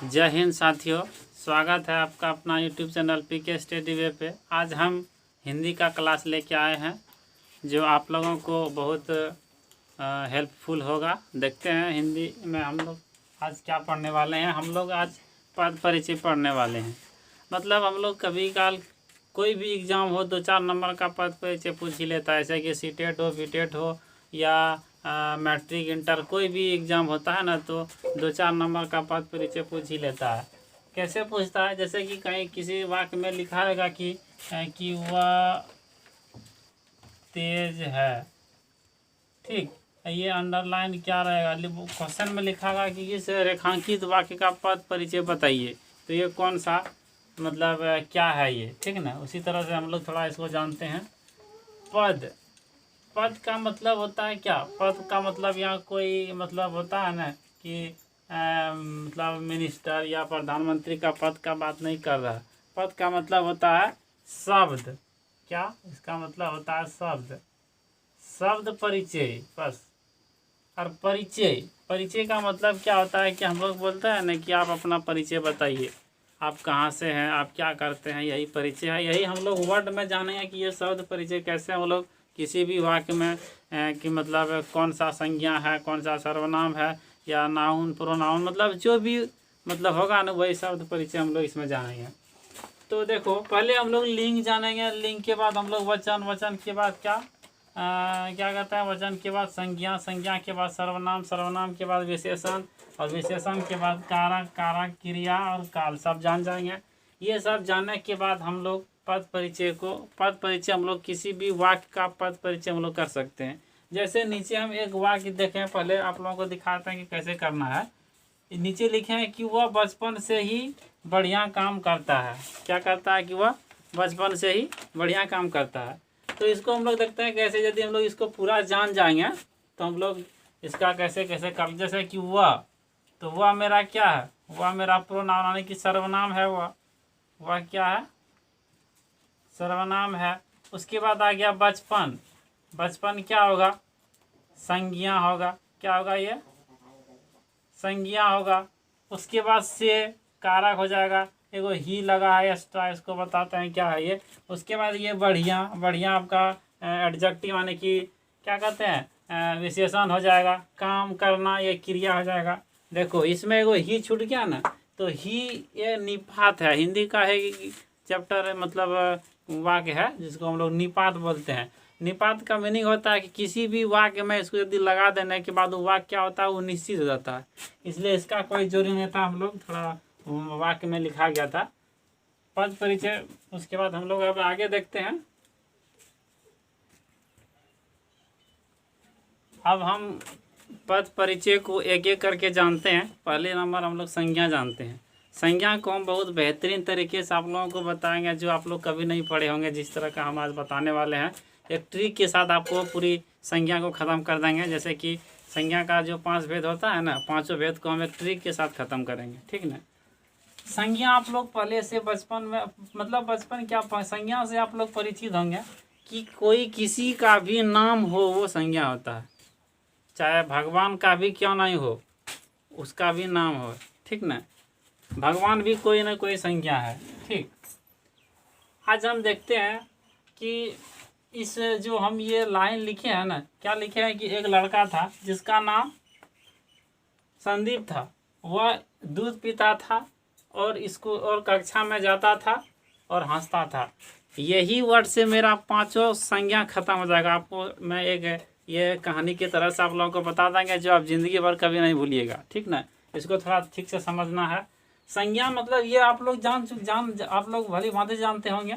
जय हिंद साथियों, स्वागत है आपका अपना यूट्यूब चैनल पीके स्टडी वे पे। आज हम हिंदी का क्लास लेके आए हैं जो आप लोगों को बहुत हेल्पफुल होगा। देखते हैं हिंदी में हम लोग आज क्या पढ़ने वाले हैं। हम लोग आज पद परिचय पढ़ने वाले हैं। मतलब हम लोग कभी काल कोई भी एग्ज़ाम हो 2-4 नंबर का पद परिचय पूछ ही लेता है, जैसे कि सीटेट हो, बीटेट हो या मैट्रिक इंटर कोई भी एग्ज़ाम होता है ना, तो 2-4 नंबर का पद परिचय पूछ ही लेता है। कैसे पूछता है? जैसे कि कहीं किसी वाक्य में लिखा रहेगा कि वह तेज है, ठीक। ये अंडरलाइन क्या रहेगा? क्वेश्चन में लिखा होगा कि इस रेखांकित वाक्य का पद परिचय बताइए, तो ये कौन सा मतलब क्या है ये, ठीक ना। उसी तरह से हम लोग थोड़ा इसको जानते हैं। पद का मतलब होता है क्या? पद का मतलब यहाँ कोई मतलब होता है ना कि मतलब मिनिस्टर या प्रधानमंत्री का पद का बात नहीं कर रहा है। पद का मतलब होता है शब्द। क्या इसका मतलब होता है? शब्द परिचय, बस। और परिचय का मतलब क्या होता है कि हम लोग बोलते हैं ना कि आप अपना परिचय बताइए, आप कहाँ से हैं, आप क्या करते हैं, यही परिचय है। यही हम लोग वर्ड में जानेंगे कि ये शब्द परिचय कैसे हम लोग किसी भी वाक्य में कि मतलब कौन सा संज्ञा है, कौन सा सर्वनाम है या नाउन प्रोनाउन, मतलब जो भी मतलब होगा ना, वही शब्द परिचय हम लोग इसमें जानेंगे। तो देखो, पहले हम लोग लिंग जानेंगे, लिंग के बाद हम लोग वचन, वचन के बाद क्या कहता है, वचन के बाद संज्ञा, संज्ञा के बाद सर्वनाम, सर्वनाम के बाद विशेषण और विशेषण के बाद कारक, कारक क्रिया और काल, सब जान जाएंगे। ये सब जानने के बाद हम लोग पद परिचय हम लोग किसी भी वाक्य का पद परिचय हम लोग कर सकते हैं। जैसे नीचे हम एक वाक्य देखें, पहले आप लोगों को दिखाते हैं कि कैसे करना है। नीचे लिखे हैं कि वह बचपन से ही बढ़िया काम करता है। क्या करता है? कि वह बचपन से ही बढ़िया काम करता है। तो इसको हम लोग देखते हैं कैसे। यदि हम लोग इसको पूरा जान जाएंगे तो हम लोग इसका कैसे कैसे कर, जैसे कि वह, तो वह मेरा क्या है? वह मेरा प्रोनाउन यानी कि सर्वनाम है। वह क्या है? सर्वनाम है। उसके बाद आ गया बचपन। बचपन क्या होगा? संज्ञा होगा। क्या होगा? ये संज्ञा होगा। उसके बाद से कारक हो जाएगा। एगो ही लगा है एक्स्ट्रा, इसको बताते हैं क्या है ये। उसके बाद ये बढ़िया, बढ़िया आपका एडजेक्टिव यानी कि क्या कहते हैं, विशेषण हो जाएगा। काम करना, ये क्रिया हो जाएगा। देखो इसमें एगो ही छूट गया ना, तो ही ये निपात है। हिंदी का है चैप्टर मतलब वाक्य है जिसको हम लोग निपात बोलते हैं। निपात का मीनिंग होता है कि किसी भी वाक्य में इसको यदि लगा देने के बाद वो वाक्य क्या होता है, वो निश्चित हो जाता है। इसलिए इसका कोई जरूरी नहीं था, हम लोग थोड़ा वाक्य में लिखा गया था पद परिचय। उसके बाद हम लोग अब आगे देखते हैं। अब हम पद परिचय को एक एक करके जानते हैं। पहले नंबर हम लोग संज्ञा जानते हैं। संज्ञा को हम बहुत बेहतरीन तरीके से आप लोगों को बताएंगे, जो आप लोग कभी नहीं पढ़े होंगे। जिस तरह का हम आज बताने वाले हैं, एक ट्रिक के साथ आपको पूरी संज्ञा को ख़त्म कर देंगे। जैसे कि संज्ञा का जो 5 भेद होता है ना, 5 भेद को हम एक ट्रिक के साथ ख़त्म करेंगे, ठीक ना। संज्ञा आप लोग पहले से बचपन में, मतलब बचपन क्या, संज्ञा से आप लोग परिचित होंगे कि कोई किसी का भी नाम हो वो संज्ञा होता है। चाहे भगवान का भी क्यों नहीं हो, उसका भी नाम हो, ठीक ना। भगवान भी कोई ना कोई संज्ञा है, ठीक। आज हम देखते हैं कि इस जो हम ये लाइन लिखे हैं ना, क्या लिखे हैं कि एक लड़का था जिसका नाम संदीप था। वह दूध पीता था और स्कूल और कक्षा में जाता था और हंसता था। यही वर्ड से मेरा 5 संज्ञा खत्म हो जाएगा। आपको मैं एक ये कहानी की तरह से आप लोगों को बता देंगे, जो आप जिंदगी भर कभी नहीं भूलिएगा, ठीक ना। इसको थोड़ा ठीक से समझना है। संज्ञा मतलब ये आप लोग आप लोग भली भांति जानते होंगे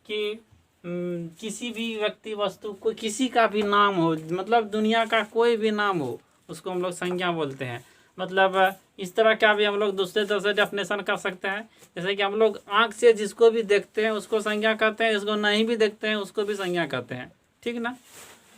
कि किसी भी व्यक्ति वस्तु को किसी का भी नाम हो, मतलब दुनिया का कोई भी नाम हो, उसको हम लोग संज्ञा बोलते हैं। मतलब इस तरह का भी हम लोग दूसरे तरह से डेफिनेशन कर सकते हैं। जैसे कि हम लोग आँख से जिसको भी देखते हैं उसको संज्ञा कहते हैं, जिसको नहीं भी देखते हैं उसको भी संज्ञा कहते हैं, ठीक ना।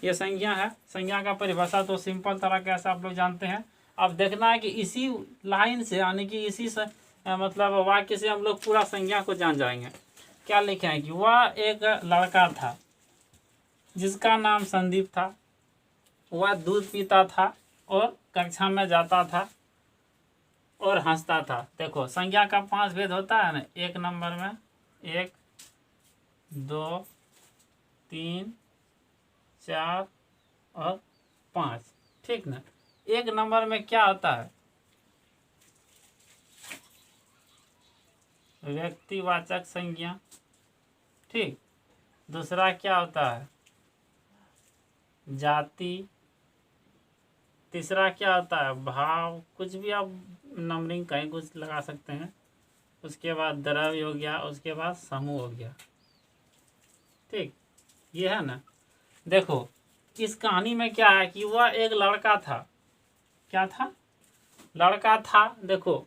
ये संज्ञा है। संज्ञा का परिभाषा तो सिंपल तरह के ऐसा आप लोग जानते हैं। अब देखना है कि इसी लाइन से यानी कि इसी से मतलब वाक्य से हम लोग पूरा संज्ञा को जान जाएंगे। क्या लिखे हैं कि वह एक लड़का था जिसका नाम संदीप था। वह दूध पीता था और कक्षा में जाता था और हंसता था। देखो संज्ञा का 5 भेद होता है ना, एक नंबर में 1 2 3 4 और 5, ठीक ना। एक नंबर में क्या होता है, व्यक्तिवाचक संज्ञा, ठीक। दूसरा क्या होता है, जाति। तीसरा क्या होता है, भाव, कुछ भी आप नंबरिंग कहीं कुछ लगा सकते हैं। उसके बाद द्रव्य हो गया, उसके बाद समूह हो गया, ठीक। ये है ना। देखो इस कहानी में क्या है कि वह एक लड़का था। क्या था, लड़का था। देखो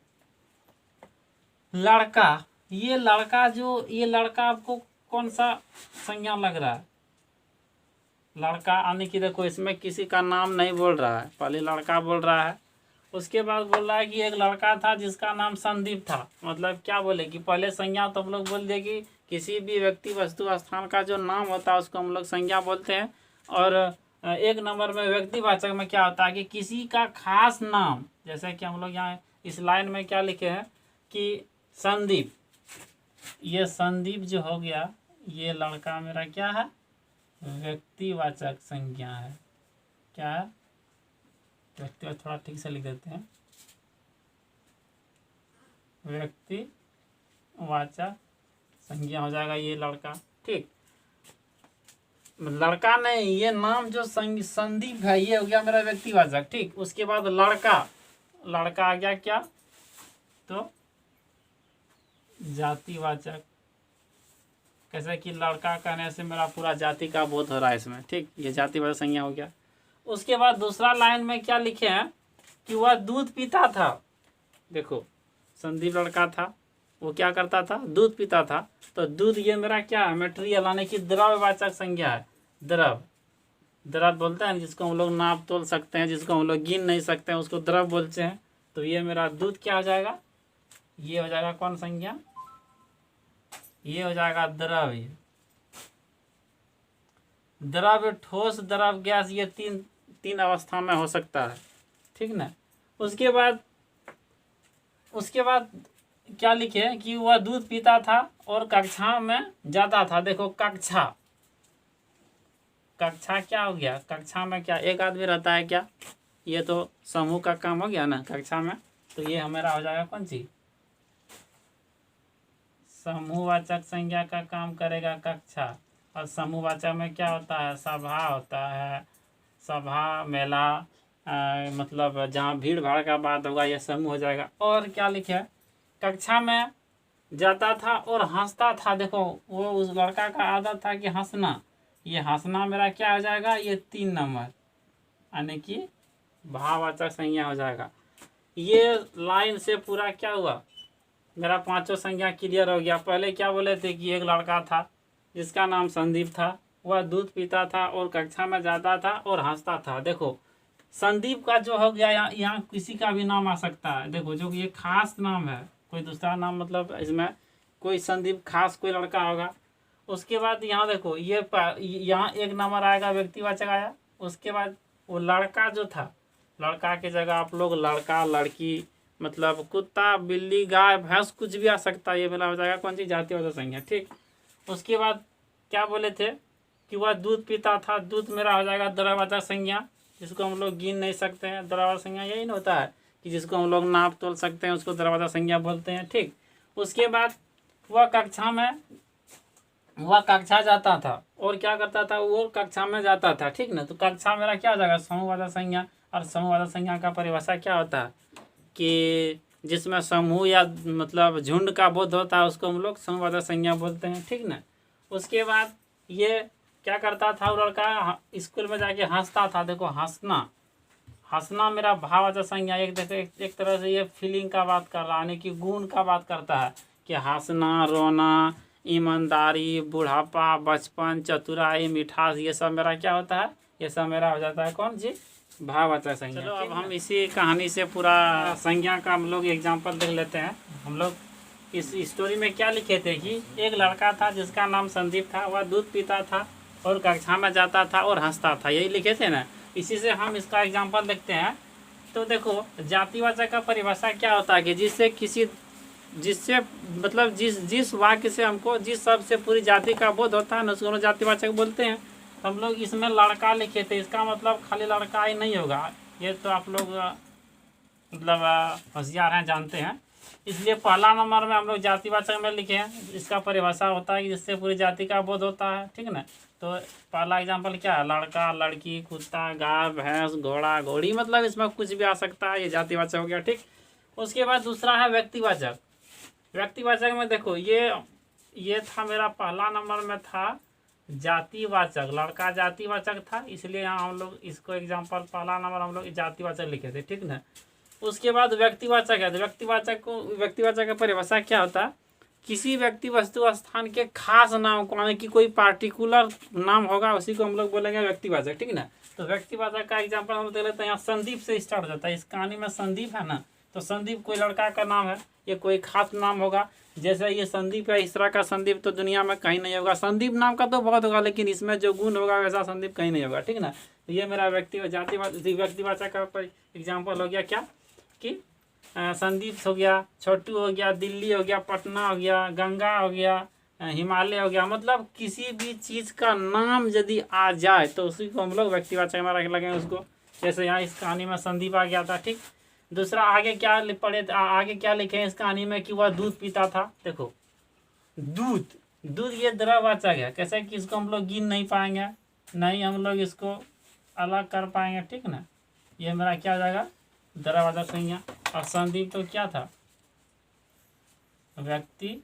लड़का, ये लड़का जो, ये लड़का आपको कौन सा संज्ञा लग रहा है, लड़का आने की। देखो इसमें किसी का नाम नहीं बोल रहा है, पहले लड़का बोल रहा है, उसके बाद बोल रहा है कि एक लड़का था जिसका नाम संदीप था। मतलब क्या बोले कि पहले संज्ञा तो हम लोग बोल दिए कि किसी भी व्यक्ति वस्तु स्थान का जो नाम होता है उसको हम लोग संज्ञा बोलते हैं। और एक नंबर में व्यक्तिवाचक में क्या होता है कि किसी का खास नाम, जैसे कि हम लोग यहाँ इस लाइन में क्या लिखे हैं कि संदीप, ये संदीप जो हो गया, ये लड़का मेरा क्या है, व्यक्तिवाचक संज्ञा है। क्या है, व्यक्तिवाचक, थोड़ा ठीक से लिख देते हैं, व्यक्तिवाचक संज्ञा हो जाएगा ये लड़का, ठीक। लड़का नहीं, ये नाम जो संदीप है ये हो गया मेरा व्यक्तिवाचक, ठीक। उसके बाद लड़का, लड़का आ गया क्या, तो जातिवाचक। कैसे कि लड़का कहने से मेरा पूरा जाति का बोध हो रहा है इसमें, ठीक। ये जातिवाचक संज्ञा हो गया। उसके बाद दूसरा लाइन में क्या लिखे हैं कि वह दूध पीता था। देखो संदीप लड़का था, वो क्या करता था, दूध पीता था। तो दूध ये मेरा क्या है, मटेरियल, यानी कि द्रव्यवाचक संज्ञा है। द्रव, द्रव बोलते हैं जिसको हम लोग नाप तोल सकते हैं, जिसको हम लोग गिन नहीं सकते हैं, उसको द्रव बोलते हैं। तो ये मेरा दूध क्या हो जाएगा, ये हो जाएगा कौन संज्ञा, ये हो जाएगा द्रव्य। द्रव्य, ठोस, द्रव, गैस, ये तीन अवस्था में हो सकता है, ठीक ना। उसके बाद क्या लिखे कि वह दूध पीता था और कक्षा में जाता था। देखो कक्षा, कक्षा क्या हो गया, कक्षा में क्या एक आदमी रहता है क्या, ये तो समूह का काम हो गया ना कक्षा में। तो ये हमारा हो जाएगा कौन सी, समूहवाचक संज्ञा का काम करेगा कक्षा। और समूहवाचक में क्या होता है, सभा होता है, सभा, मेला, मतलब जहाँ भीड़ भाड़ का बात होगा ये समूह हो जाएगा। और क्या लिखे है, कक्षा में जाता था और हंसता था। देखो वो उस लड़का का आदत था कि हंसना, ये हंसना मेरा क्या हो जाएगा, ये 3 नंबर, यानी कि भाववाचक संज्ञा हो जाएगा। ये लाइन से पूरा क्या हुआ, मेरा 5 संज्ञा क्लियर हो गया। पहले क्या बोले थे कि एक लड़का था जिसका नाम संदीप था, वह दूध पीता था और कक्षा में जाता था और हंसता था। देखो संदीप का जो हो गया, यहाँ किसी का भी नाम आ सकता है। देखो जो ये खास नाम है, कोई दूसरा नाम, मतलब इसमें कोई संदीप खास कोई लड़का होगा। उसके बाद यहाँ देखो ये यहाँ एक नंबर आएगा, व्यक्तिवाचक आया। उसके बाद वो लड़का जो था, लड़का की जगह आप लोग लड़का, लड़की, मतलब कुत्ता, बिल्ली, गाय, भैंस, कुछ भी आ सकता है। ये मेरा हो जाएगा कौन सी, जातिवाचक संज्ञा, ठीक। उसके बाद क्या बोले थे कि वह दूध पीता था, दूध मेरा हो जाएगा द्रव्यवाचक संज्ञा, जिसको हम लोग गिन नहीं सकते हैं। द्रव्यवाचक संज्ञा यही ना होता है कि जिसको हम लोग नाप तोल सकते हैं उसको द्रव्यवाचक संज्ञा बोलते हैं, ठीक। उसके बाद वह कक्षा जाता था और क्या करता था, वो कक्षा में जाता था, ठीक ना। तो कक्षा मेरा क्या हो जाएगा, समूहवाचक संज्ञा। और समूहवाचक संज्ञा का परिभाषा क्या होता है कि जिसमें समूह या मतलब झुंड का बोध होता है उसको हम लोग समूहवाचक संज्ञा बोलते हैं, ठीक ना। उसके बाद ये क्या करता था, वो लड़का स्कूल में जाके हंसता था। देखो हंसना, हंसना मेरा भाववाचक संज्ञा। एक तरह से ये फीलिंग का बात कर रहा है, यानी कि गुण का बात करता है कि हंसना, रोना, ईमानदारी, बुढ़ापा, बचपन, चतुराई, मिठास, ये सब मेरा क्या होता है, ये सब मेरा हो जाता है कौन जी, भाववाचक संज्ञा। चलो अब हम इसी कहानी से पूरा संज्ञा का हम लोग एग्जाम्पल देख लेते हैं। हम लोग इस स्टोरी में क्या लिखे थे कि एक लड़का था जिसका नाम संदीप था, वह दूध पीता था और कक्षा में जाता था और हंसता था, यही लिखे थे ना। इसी से हम इसका एग्जाम्पल देखते हैं तो देखो जातिवाचक का परिभाषा क्या होता है कि जिससे मतलब जिस वाक्य से हमको जिस शब्द से पूरी जाति का बोध होता है ना उसको जातिवाचक बोलते हैं। हम लोग इसमें लड़का लिखे थे, इसका मतलब खाली लड़का ही नहीं होगा, ये तो आप लोग मतलब होशियार हैं, जानते हैं। इसलिए पहला नंबर में हम लोग जातिवाचक में लिखे हैं, इसका परिभाषा होता है कि जिससे पूरी जाति का बोध होता है, ठीक ना। तो पहला एग्जाम्पल क्या है, लड़का, लड़की, कुत्ता, गाय, भैंस, घोड़ा, घोड़ी, मतलब इसमें कुछ भी आ सकता है, ये जातिवाचक हो गया, ठीक। उसके बाद दूसरा है व्यक्तिवाचक। व्यक्तिवाचक में देखो ये था मेरा पहला नंबर में था जातिवाचक, लड़का जातिवाचक था, इसलिए यहाँ हम लोग इसको एग्जाम्पल पहला नंबर हम लोग जातिवाचक लिखे थे, ठीक ना। उसके बाद व्यक्तिवाचक है, तो व्यक्तिवाचक का परिभाषा क्या होता है, किसी व्यक्ति, वस्तु, स्थान के खास नाम को, यानी कि कोई पार्टिकुलर नाम होगा उसी को हम लोग बोलेंगे व्यक्तिवाचक, ठीक ना। तो व्यक्तिवाचक का एग्जाम्पल हम दे लेते हैं, यहाँ संदीप से स्टार्ट हो जाता है, इस कहानी में संदीप है ना, तो संदीप कोई लड़का का नाम है, ये कोई खास नाम होगा, जैसे ये संदीप है, इस तरह का संदीप तो दुनिया में कहीं नहीं होगा। संदीप नाम का तो बहुत होगा, लेकिन इसमें जो गुण होगा वैसा संदीप कहीं नहीं होगा, ठीक ना। तो ये मेरा व्यक्तिवाचक का एग्जाम्पल हो गया क्या कि संदीप हो गया, छोटू हो गया, दिल्ली हो गया, पटना हो गया, गंगा हो गया, हिमालय हो गया, मतलब किसी भी चीज़ का नाम यदि आ जाए तो उसी को हम लोग व्यक्तिवाचक में रख लगेंगे उसको। जैसे यहाँ इस कहानी में संदीप आ गया था, ठीक। दूसरा आगे क्या आगे क्या लिखे हैं इस कहानी में कि वह दूध पीता था। देखो दूध ये द्रववाचक है, कैसे कि इसको हम लोग गिन नहीं पाएंगे, नहीं हम लोग इसको अलग कर पाएंगे, ठीक ना। ये मेरा क्या हो जाएगा, द्रववाचक संज्ञा। और संदीप तो क्या था, व्यक्तिवाचक,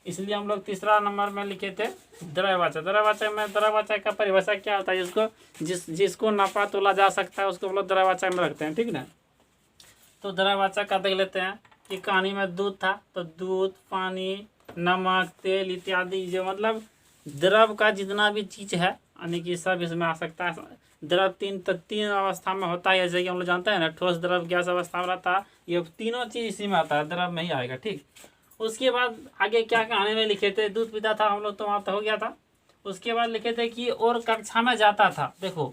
इसलिए हम लोग तीसरा नंबर में लिखे थे द्रव्यवाचक। द्रव्यवाचक का परिभाषा क्या होता है, जिसको नापा तोला जा सकता है उसको हम लोग द्रव्यवाचक में रखते हैं, ठीक ना। तो द्रव्यवाचक का देख लेते हैं कि कहानी में दूध था, तो दूध, पानी, नमक, तेल इत्यादि, जो मतलब द्रव का जितना भी चीज़ है यानी कि सब इसमें आ सकता है। द्रव तीन अवस्था में होता है, जैसे कि हम लोग जानते हैं ना, ठोस, द्रव, गैस अवस्था में रहता है, ये तीनों चीज़ इसी में आता है, द्रव में ही आएगा, ठीक। उसके बाद आगे क्या कहानी में लिखे थे, दूध पीता था हम लोग तो वहाँ तो हो गया था। उसके बाद लिखे थे कि और कक्षा में जाता था। देखो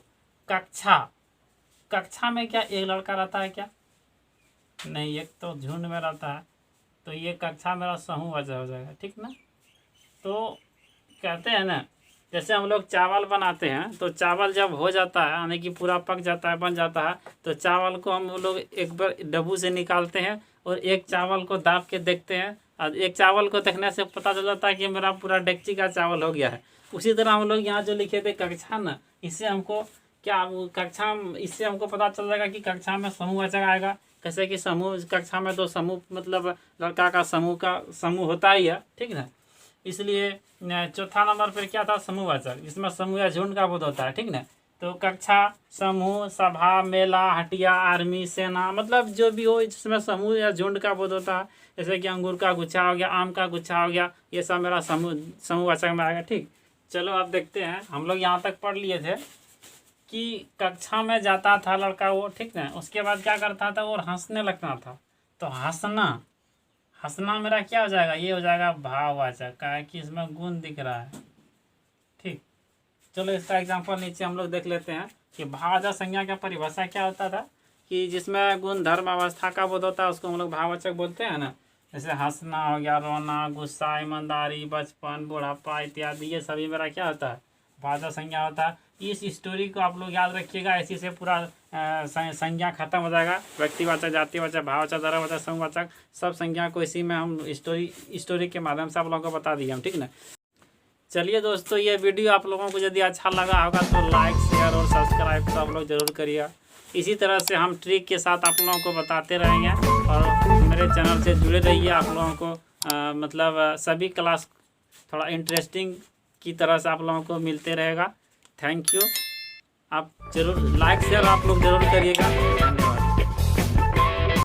कक्षा में क्या एक लड़का रहता है क्या, नहीं, एक तो झुंड में रहता है, तो ये कक्षा मेरा समूहवाचक हो जाएगा, ठीक ना। तो कहते हैं ना, जैसे हम लोग चावल बनाते हैं तो चावल जब हो जाता है यानी कि पूरा पक जाता है, बन जाता है, तो चावल को हम लोग एक बार डब्बू से निकालते हैं और एक चावल को दाब के देखते हैं, और एक चावल को देखने से पता चल जाता है कि मेरा पूरा डेगची का चावल हो गया है। उसी तरह हम लोग यहाँ जो लिखे थे कक्षा ना, इससे हमको इससे हमको पता चल जाएगा कि कक्षा में समूहवाचक आएगा। कैसे कि समूह, कक्षा में तो समूह मतलब लड़का का समूह होता ही है, ठीक ना। इसलिए चौथा नंबर पर क्या था, समूहवाचक, जिसमें समूह या झुंड का बोध होता है, ठीक ना। तो कक्षा, समूह, सभा, मेला, हटिया, आर्मी, सेना, मतलब जो भी हो जिसमें समूह या झुंड का बोध होता है, जैसे कि अंगूर का गुच्छा हो गया, आम का गुच्छा हो गया, ये सब मेरा समूहवाचक में आएगा, ठीक। चलो अब देखते हैं, हम लोग यहाँ तक पढ़ लिए थे कि कक्षा में जाता था लड़का वो, ठीक ना। उसके बाद क्या करता था, और हंसने लगता था, तो हंसना मेरा क्या हो जाएगा, ये हो जाएगा भाववाचक, का है कि इसमें गुण दिख रहा है, ठीक। चलो इसका एग्जांपल नीचे हम लोग देख लेते हैं कि भाववाचक संज्ञा का परिभाषा क्या होता था, कि जिसमें गुण, धर्म, अवस्था का बोध होता है उसको हम लोग भाववाचक बोलते हैं ना। जैसे हंसना हो गया, रोना, गुस्सा, ईमानदारी, बचपन, बुढ़ापा इत्यादि, ये सभी मेरा क्या होता है, भाववाचक संज्ञा होता है। इस स्टोरी को आप लोग याद रखिएगा, इसी से पूरा संज्ञा खत्म हो जाएगा। व्यक्तिवाचक, जातिवाचक, भाववाचक, द्रव्यवाचक, समूहवाचक, सब संज्ञा को इसी में हम स्टोरी के माध्यम से आप लोगों को बता दिए हम, ठीक ना। चलिए दोस्तों, ये वीडियो आप लोगों को यदि अच्छा लगा होगा तो लाइक, शेयर और सब्सक्राइब तो आप लोग ज़रूर करिए। इसी तरह से हम ट्रिक के साथ आप लोगों को बताते रहेंगे, और मेरे चैनल से जुड़े रहिए। आप लोगों को मतलब सभी क्लास थोड़ा इंटरेस्टिंग की तरह से आप लोगों को मिलते रहेगा। Thank you. आप ज़रूर लाइक शेयर आप लोग ज़रूर करिएगा।